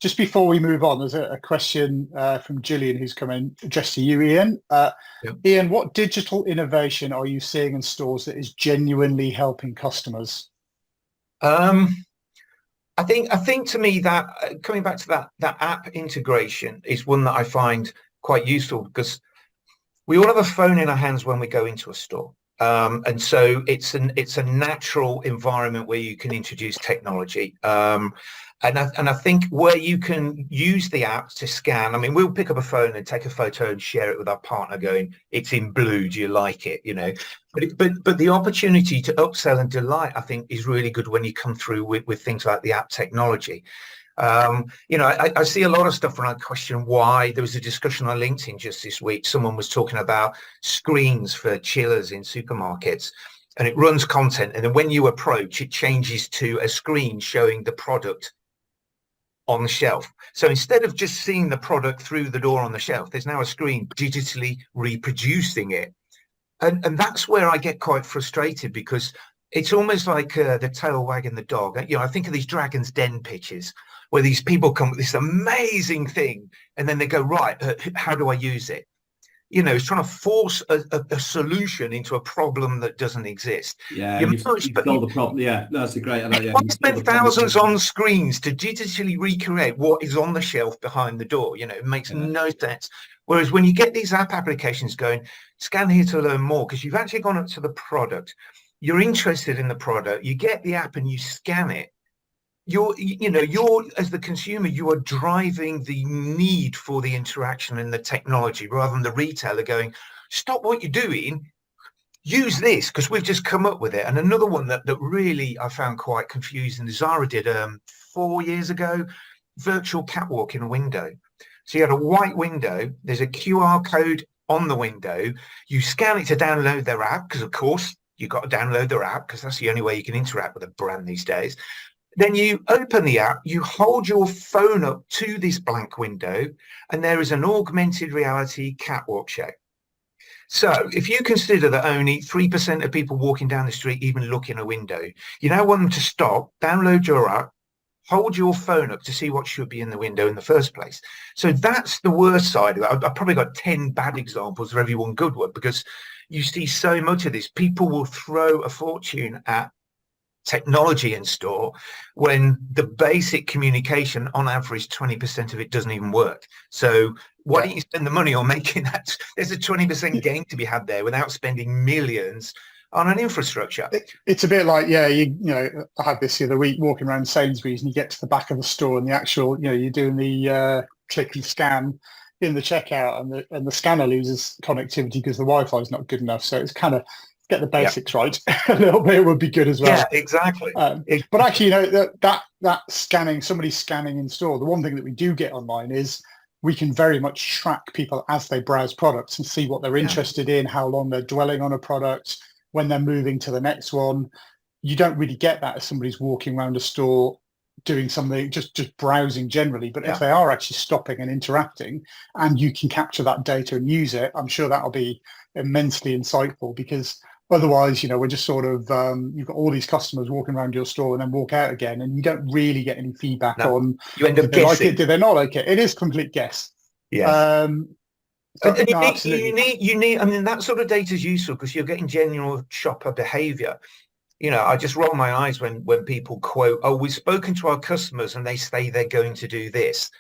Just before we move on, there's a question from Gillian who's come in addressed to you, Ian. Yep. Ian, what digital innovation are you seeing in stores that is genuinely helping customers? I think to me that coming back to that app integration is one that I find quite useful, because we all have a phone in our hands when we go into a store. And so it's a natural environment where you can introduce technology. And I think where you can use the app to scan, I mean, we'll pick up a phone and take a photo and share it with our partner going, it's in blue, do you like it? But the opportunity to upsell and delight, I think, is really good when you come through with things like the app technology. I see a lot of stuff when I question why. There was a discussion on LinkedIn just this week. Someone was talking about screens for chillers in supermarkets, and it runs content. And then when you approach, it changes to a screen showing the product on the shelf. So instead of just seeing the product through the door on the shelf, there's now a screen digitally reproducing it. And that's where I get quite frustrated, because it's almost like the tail wagging the dog. I think of these Dragon's Den pitches where these people come with this amazing thing and then they go, right, how do I use it? It's trying to force a solution into a problem that doesn't exist. Yeah, you've solved the problem. Yeah, that's a great idea. I spent thousands on screens to digitally recreate what is on the shelf behind the door. It makes no sense. Whereas when you get these app applications going, scan here to learn more, because you've actually gone up to the product, you're interested in the product, you get the app and you scan it. You're as the consumer, you are driving the need for the interaction and the technology, rather than the retailer going, stop what you're doing, use this because we've just come up with it. And another one that really I found quite confusing, Zara did 4 years ago, virtual catwalk in a window. So you had a white window, there's a QR code on the window, you scan it to download their app, because of course you've got to download their app because that's the only way you can interact with a brand these days. Then you open the app, you hold your phone up to this blank window, and there is an augmented reality catwalk show. So if you consider that only 3% of people walking down the street even look in a window, you now want them to stop, download your app, hold your phone up to see what should be in the window in the first place. So that's the worst side of it. I've probably got 10 bad examples of every one good one, because you see so much of this. People will throw a fortune at technology in store when the basic communication, on average 20% of it doesn't even work. So why don't you spend the money on making that? There's a 20% gain to be had there without spending millions on an infrastructure. It's a bit like, I had this the other week walking around Sainsbury's, and you get to the back of the store and the actual, you're doing the click and scan in the checkout, and the scanner loses connectivity because the Wi-Fi is not good enough. So it's kind of get the basics right a little bit would be good as well. Yeah, exactly. But actually, that scanning, somebody scanning in store, the one thing that we do get online is we can very much track people as they browse products and see what they're interested in, how long they're dwelling on a product, when they're moving to the next one. You don't really get that as somebody's walking around a store doing something, just browsing generally. But if they are actually stopping and interacting, and you can capture that data and use it, I'm sure that'll be immensely insightful, because otherwise, we're just sort of, you've got all these customers walking around your store and then walk out again, and you don't really get any feedback on, you end up guessing. Like it, did they not like it? It is complete guess. Yeah. You need, I mean, that sort of data is useful because you're getting genuine shopper behavior. I just roll my eyes when people quote, "Oh, we've spoken to our customers and they say they're going to do this."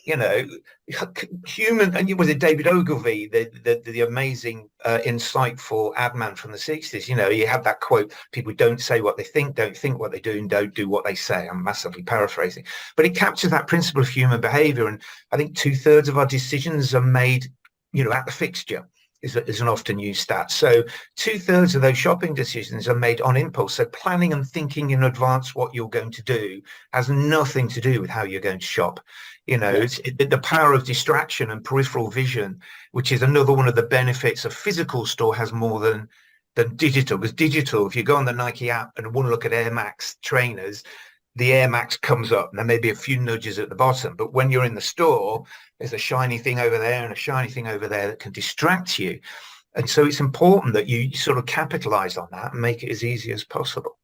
Human, and was it David Ogilvy, the amazing, insightful ad man from the 60s? You have that quote: "People don't say what they think, don't think what they do, and don't do what they say." I'm massively paraphrasing, but it captures that principle of human behavior. And I think 2/3 of our decisions are made, at the fixture. Is an often used stat. So 2/3 of those shopping decisions are made on impulse. So planning and thinking in advance what you're going to do has nothing to do with how you're going to shop. It's the power of distraction and peripheral vision, which is another one of the benefits a physical store has more than digital. Because digital, if you go on the Nike app and want to look at Air Max trainers, the Air Max comes up and there may be a few nudges at the bottom. But when you're in the store, there's a shiny thing over there and a shiny thing over there that can distract you. And so it's important that you sort of capitalize on that and make it as easy as possible.